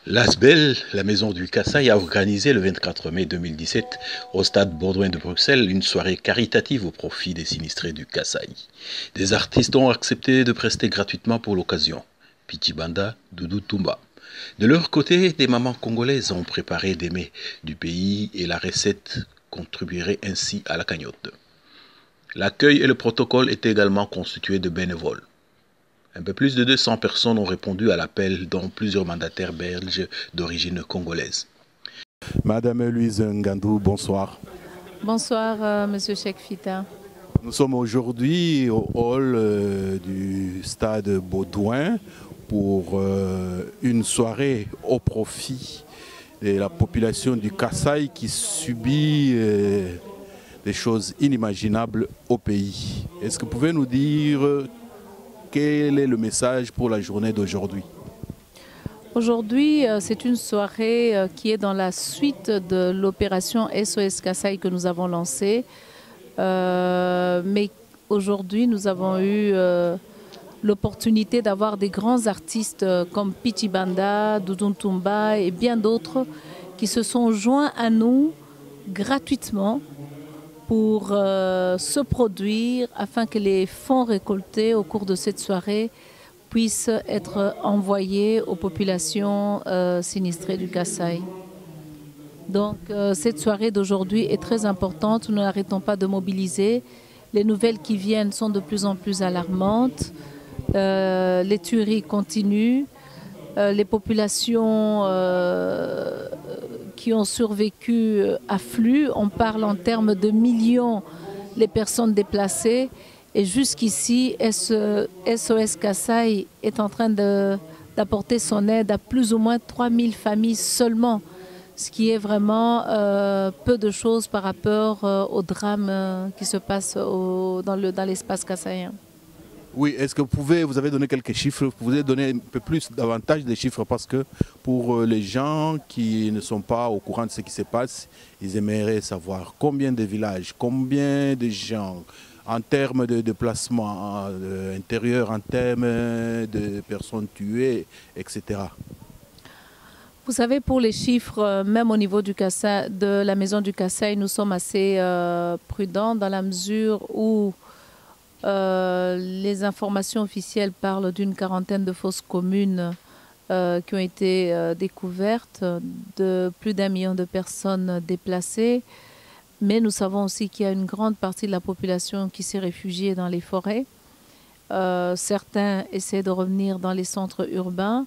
L'ASBEL, la Maison du Kassai, a organisé le 24 mai 2017 au stade Baudouin de Bruxelles une soirée caritative au profit des sinistrés du Kassai. Des artistes ont accepté de prester gratuitement pour l'occasion. Pichi Banda, Doudou Toumba. De leur côté, des mamans congolaises ont préparé des mets du pays et la recette contribuerait ainsi à la cagnotte. L'accueil et le protocole étaient également constitués de bénévoles. Un peu plus de 200 personnes ont répondu à l'appel, dont plusieurs mandataires belges d'origine congolaise. Madame Louise Ngandou, bonsoir. Bonsoir, Monsieur Cheikh Fita. Nous sommes aujourd'hui au hall du stade Baudouin pour une soirée au profit de la population du Kassai qui subit des choses inimaginables au pays. Est-ce que vous pouvez nous dire quel est le message pour la journée d'aujourd'hui? Aujourd'hui, c'est une soirée qui est dans la suite de l'opération SOS Kassai que nous avons lancée. Mais aujourd'hui, nous avons eu l'opportunité d'avoir des grands artistes comme Pichi Banda, Doudou Toumba et bien d'autres qui se sont joints à nous gratuitement pour se produire afin que les fonds récoltés au cours de cette soirée puissent être envoyés aux populations sinistrées du Kassai. Donc cette soirée d'aujourd'hui est très importante, nous n'arrêtons pas de mobiliser. Les nouvelles qui viennent sont de plus en plus alarmantes. Les tueries continuent. Les populations qui ont survécu affluent. On parle en termes de millions les personnes déplacées. Et jusqu'ici, SOS Kassai est en train d'apporter son aide à plus ou moins 3000 familles seulement, ce qui est vraiment peu de choses par rapport au drame qui se passe dans l'espace kassaïen. Oui, est-ce que vous avez donné quelques chiffres, vous pouvez donner un peu plus, davantage de chiffres, parce que pour les gens qui ne sont pas au courant de ce qui se passe, ils aimeraient savoir combien de villages, combien de gens, en termes de déplacement intérieur, en termes de personnes tuées, etc. Vous savez, pour les chiffres, même au niveau du Kassai, de la maison du Kassai, nous sommes assez prudents dans la mesure où les informations officielles parlent d'une quarantaine de fosses communes qui ont été découvertes, de plus d'1 million de personnes déplacées. Mais nous savons aussi qu'il y a une grande partie de la population qui s'est réfugiée dans les forêts. Certains essaient de revenir dans les centres urbains.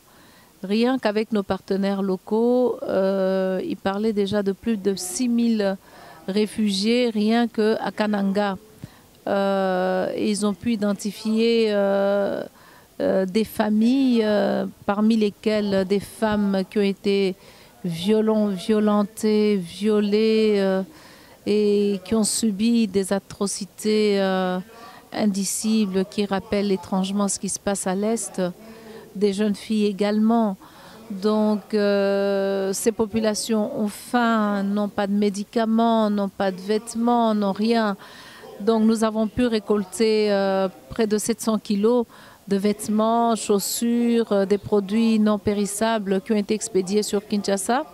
Rien qu'avec nos partenaires locaux, ils parlaient déjà de plus de 6000 réfugiés rien qu'à Kananga. Ils ont pu identifier des familles, parmi lesquelles des femmes qui ont été violentées, violées et qui ont subi des atrocités indicibles qui rappellent étrangement ce qui se passe à l'Est. Des jeunes filles également. Donc ces populations ont faim, n'ont pas de médicaments, n'ont pas de vêtements, n'ont rien. Donc nous avons pu récolter près de 700 kilos de vêtements, chaussures, des produits non périssables qui ont été expédiés sur Kinshasa.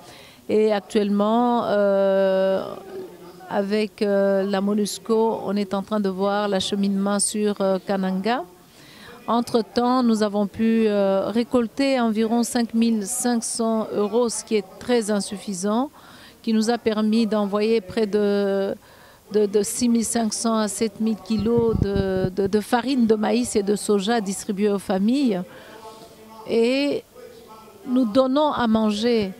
Et actuellement, avec la MONUSCO, on est en train de voir l'acheminement sur Kananga. Entre-temps, nous avons pu récolter environ 5 500 €, ce qui est très insuffisant, qui nous a permis d'envoyer près de 6 500 à 7 000 kilos de farine de maïs et de soja distribués aux familles. Et nous donnons à manger,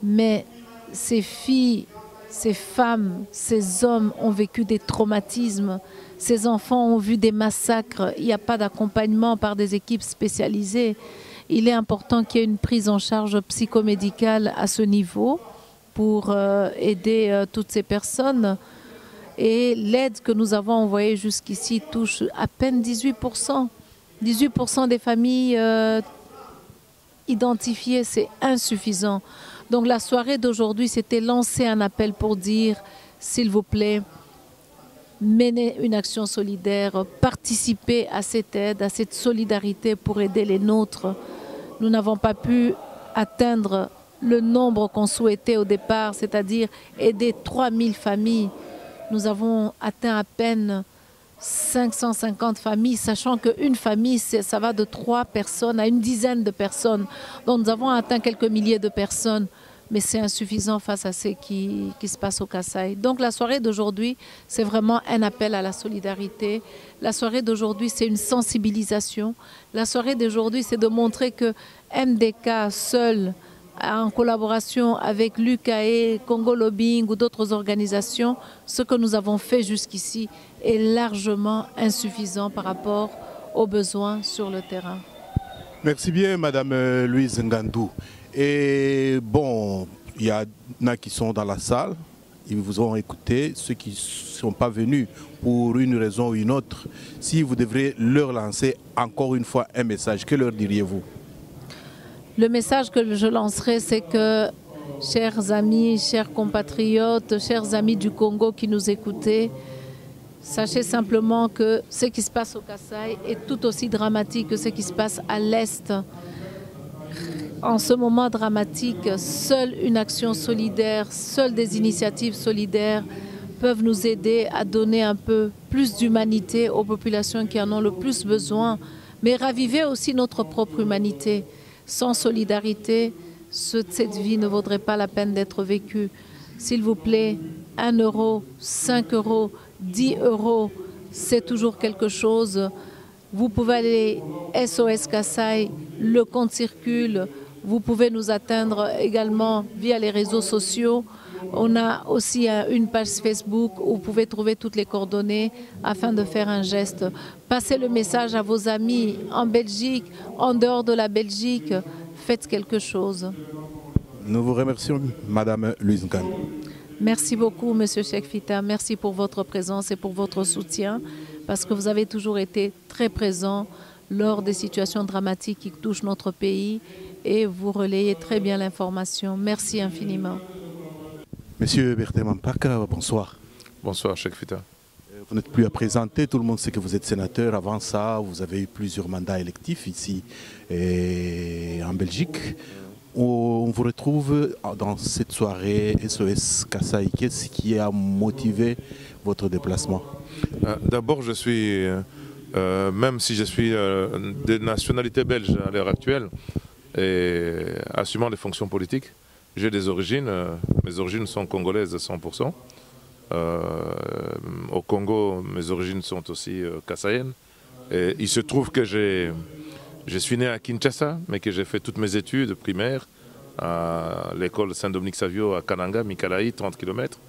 mais ces filles, ces femmes, ces hommes ont vécu des traumatismes. Ces enfants ont vu des massacres. Il n'y a pas d'accompagnement par des équipes spécialisées. Il est important qu'il y ait une prise en charge psychomédicale à ce niveau pour aider toutes ces personnes. Et l'aide que nous avons envoyée jusqu'ici touche à peine 18%. 18% des familles identifiées, c'est insuffisant. Donc la soirée d'aujourd'hui, c'était lancer un appel pour dire, s'il vous plaît, menez une action solidaire, participez à cette aide, à cette solidarité pour aider les nôtres. Nous n'avons pas pu atteindre le nombre qu'on souhaitait au départ, c'est-à-dire aider 3000 familles. Nous avons atteint à peine 550 familles, sachant qu'une famille, ça va de 3 personnes à une dizaine de personnes. Donc nous avons atteint quelques milliers de personnes, mais c'est insuffisant face à ce qui se passe au Kasaï. Donc la soirée d'aujourd'hui, c'est vraiment un appel à la solidarité. La soirée d'aujourd'hui, c'est une sensibilisation. La soirée d'aujourd'hui, c'est de montrer que MDK seul, en collaboration avec l'UKE, Congo Lobbying ou d'autres organisations, ce que nous avons fait jusqu'ici est largement insuffisant par rapport aux besoins sur le terrain. Merci bien, Madame Louise Ngandou. Et bon, il y en a qui sont dans la salle, ils vous ont écouté, ceux qui ne sont pas venus pour une raison ou une autre. Si vous devrez leur lancer encore une fois un message, que leur diriez-vous? Le message que je lancerai, c'est que, chers amis, chers compatriotes, chers amis du Congo qui nous écoutez, sachez simplement que ce qui se passe au Kasaï est tout aussi dramatique que ce qui se passe à l'Est. En ce moment dramatique, seule une action solidaire, seules des initiatives solidaires peuvent nous aider à donner un peu plus d'humanité aux populations qui en ont le plus besoin, mais raviver aussi notre propre humanité. Sans solidarité, cette vie ne vaudrait pas la peine d'être vécue. S'il vous plaît, 1 euro, 5 euros, 10 euros, c'est toujours quelque chose. Vous pouvez aller SOS Kasaï, le compte circule. Vous pouvez nous atteindre également via les réseaux sociaux. On a aussi une page Facebook où vous pouvez trouver toutes les coordonnées afin de faire un geste. Passez le message à vos amis en Belgique, en dehors de la Belgique. Faites quelque chose. Nous vous remercions, Madame Louise Ngandou. Merci beaucoup, Monsieur Cheikh Fita. Merci pour votre présence et pour votre soutien, parce que vous avez toujours été très présent lors des situations dramatiques qui touchent notre pays et vous relayez très bien l'information. Merci infiniment. Monsieur Bertin Mampaka, bonsoir. Bonsoir, Cheikh Fita. Vous n'êtes plus à présenter, tout le monde sait que vous êtes sénateur. Avant ça, vous avez eu plusieurs mandats électifs ici et en Belgique. On vous retrouve dans cette soirée SOS Kasaï. Qu'est-ce qui a motivé votre déplacement? D'abord, je suis, même si je suis de nationalité belge à l'heure actuelle, et assumant des fonctions politiques, j'ai des origines, mes origines sont congolaises à 100%. Au Congo, mes origines sont aussi kassaïennes. Et il se trouve que je suis né à Kinshasa, mais que j'ai fait toutes mes études primaires à l'école Saint-Dominique-Savio à Kananga, Mikalaï, 30 km.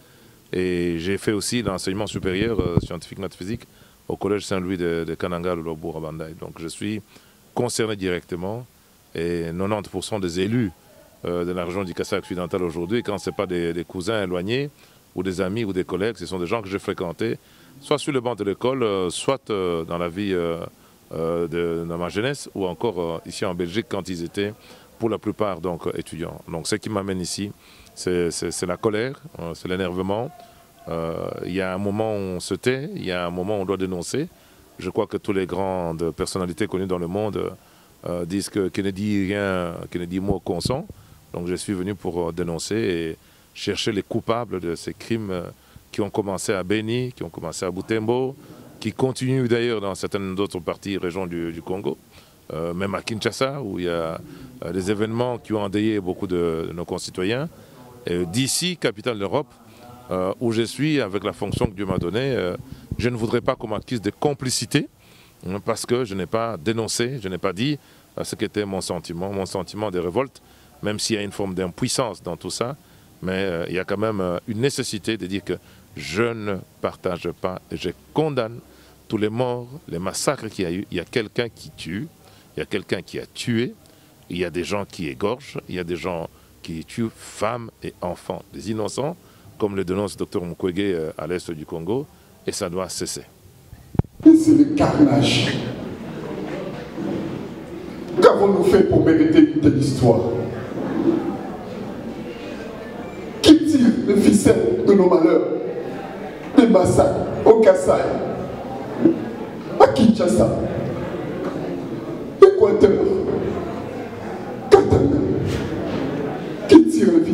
Et j'ai fait aussi l'enseignement supérieur scientifique maths physique au collège Saint-Louis de Kananga, le Lobour à Bandai. Donc je suis concerné directement. Et 90% des élus de la région du Kasaï occidental aujourd'hui, quand ce n'est pas des cousins éloignés ou des amis ou des collègues, ce sont des gens que j'ai fréquentés, soit sur le banc de l'école, soit dans la vie dans ma jeunesse, ou encore ici en Belgique quand ils étaient pour la plupart donc, étudiants. Donc ce qui m'amène ici, c'est la colère, c'est l'énervement. Il y a un moment où on se tait, il y a un moment où on doit dénoncer. Je crois que toutes les grandes personnalités connues dans le monde disent que qui ne dit rien, qui ne dit mot consent. Donc je suis venu pour dénoncer et chercher les coupables de ces crimes qui ont commencé à Beni, qui ont commencé à Butembo, qui continuent d'ailleurs dans certaines autres parties, régions du Congo, même à Kinshasa, où il y a des événements qui ont endeuillé beaucoup de nos concitoyens. D'ici, capitale d'Europe, où je suis, avec la fonction que Dieu m'a donnée, je ne voudrais pas qu'on m'accuse de complicité, parce que je n'ai pas dénoncé, je n'ai pas dit ce qu'était mon sentiment de révolte, même s'il y a une forme d'impuissance dans tout ça, mais il y a quand même une nécessité de dire que je ne partage pas et je condamne tous les morts, les massacres qu'il y a eu. Il y a quelqu'un qui tue, il y a quelqu'un qui a tué, il y a des gens qui égorgent, il y a des gens qui tuent femmes et enfants, des innocents, comme le dénonce le Dr Mukwege à l'est du Congo, et ça doit cesser. C'est le carnage. Qu'avons-nous fait pour mériter une telle histoire? Qui tire les ficelles de nos malheurs, des massacres au Kasaï, à Kinshasa, Équateur, Katanga,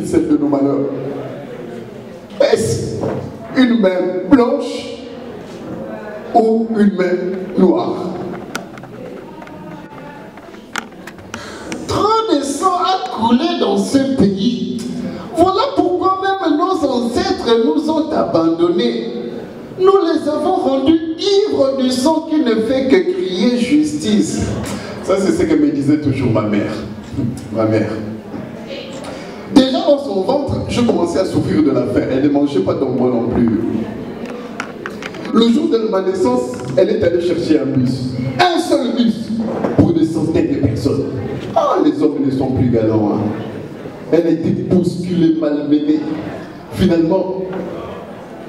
ficelle de nos malheurs? Est-ce une main blanche ou une main noire? Trop de sang a coulé dans ce pays. Voilà pourquoi même nos ancêtres nous ont abandonnés. Nous les avons rendus ivres du sang qui ne fait que crier justice. Ça, c'est ce que me disait toujours ma mère. Ma mère. Déjà dans son ventre, je commençais à souffrir de la faim. Elle ne mangeait pas dans moi non plus. Le jour de ma naissance, elle est allée chercher un bus. Un seul bus pour des centaines de personnes. Ah, les hommes ne sont plus galants. Hein. Elle a été bousculée, malmenée. Finalement,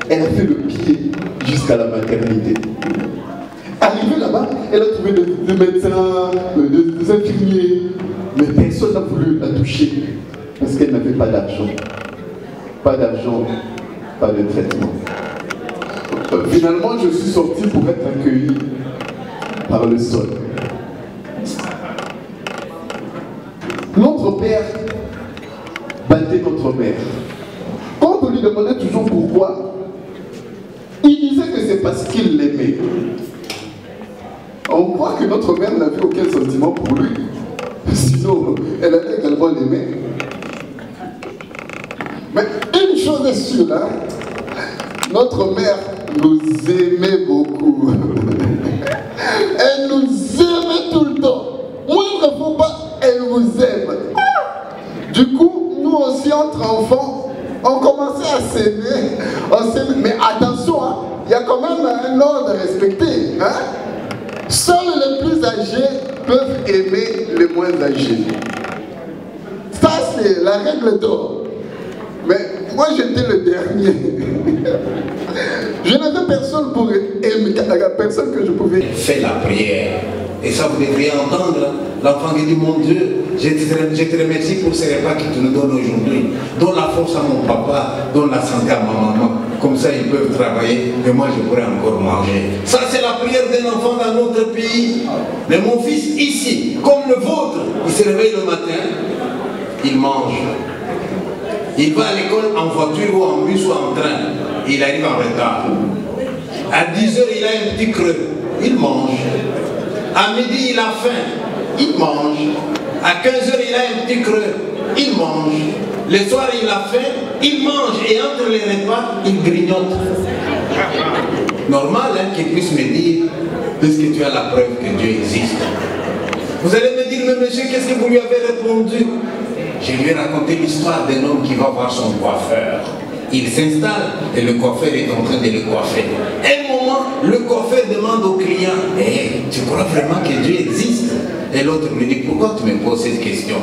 elle a fait le pied jusqu'à la maternité. Arrivée là-bas, elle a trouvé des médecins, des infirmiers. Mais personne n'a voulu la toucher parce qu'elle n'avait pas d'argent. Pas d'argent, pas de traitement. Finalement, je suis sorti pour être accueilli par le sol. Notre père battait notre mère. Quand on lui demandait toujours pourquoi, il disait que c'est parce qu'il l'aimait. On croit que notre mère n'avait aucun sentiment pour lui. Sinon, elle allait également l'aimer. Mais une chose est sûre, hein, notre mère nous aimait beaucoup. Elle nous aimait tout le temps. Moindre fois pas, elle vous aime. Du coup, nous aussi, entre enfants, on commençait à s'aimer. Mais attention, hein, il y a quand même un ordre à respecter. Hein? Seuls les plus âgés peuvent aimer les moins âgés. Ça, c'est la règle d'or. Mais moi, j'étais le dernier. Je n'avais personne pour aimer, personne que je pouvais. Fais la prière. Et ça, vous devriez entendre. L'enfant qui dit, mon Dieu, je te remercie pour ces repas que tu nous donnes aujourd'hui. Donne la force à mon papa, donne la santé à ma maman. Comme ça, ils peuvent travailler et moi, je pourrais encore manger. Ça, c'est la prière d'un enfant dans notre pays. Mais mon fils, ici, comme le vôtre, il se réveille le matin, il mange. Il va à l'école en voiture ou en bus ou en train. Il arrive en retard. À 10 h, il a un petit creux. Il mange. À midi, il a faim. Il mange. À 15 h, il a un petit creux. Il mange. Le soir, il a faim. Il mange. Et entre les repas, il grignote. Normal hein, qu'il puisse me dire, puisque tu as la preuve que Dieu existe. Vous allez me dire, mais monsieur, qu'est-ce que vous lui avez répondu? Je lui ai raconté l'histoire d'un homme qui va voir son coiffeur. Il s'installe et le coiffeur est en train de le coiffer. À un moment, le coiffeur demande au client, hey, tu crois vraiment que Dieu existe? Et l'autre lui dit, pourquoi tu me poses cette question?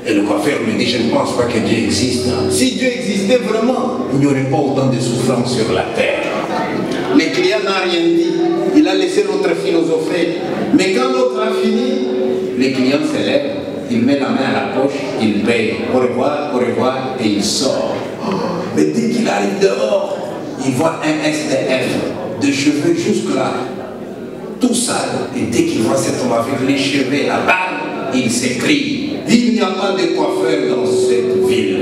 Et le coiffeur lui dit, je ne pense pas que Dieu existe. Si Dieu existait vraiment, il n'y aurait pas autant de souffrance sur la terre. Le client n'a rien dit. Il a laissé l'autre philosopher. Mais quand l'autre a fini, le client se lève, il met la main à la poche, il paye. Au revoir, et il sort. Mais dès qu'il arrive dehors, il voit un SDF de cheveux jusque-là, tout sale. Et dès qu'il voit cet homme avec les cheveux, la barbe, il s'écrie, il n'y a pas de coiffeur dans cette ville.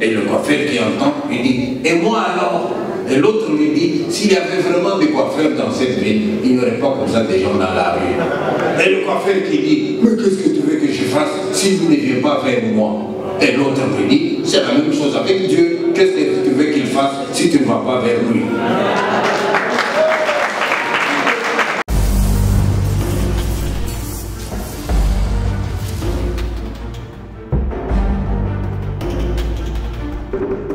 Et le coiffeur qui entend, il dit, et moi alors? Et l'autre lui dit, s'il y avait vraiment des coiffeurs dans cette ville, il n'y aurait pas comme ça des gens dans la rue. Et le coiffeur qui dit, mais qu'est-ce que tu veux que je fasse si vous ne viens pas vers moi? Et l'autre lui dit, c'est la même chose avec Dieu. Qu'est-ce que tu veux qu'il fasse si tu ne vas pas vers lui? Thank you.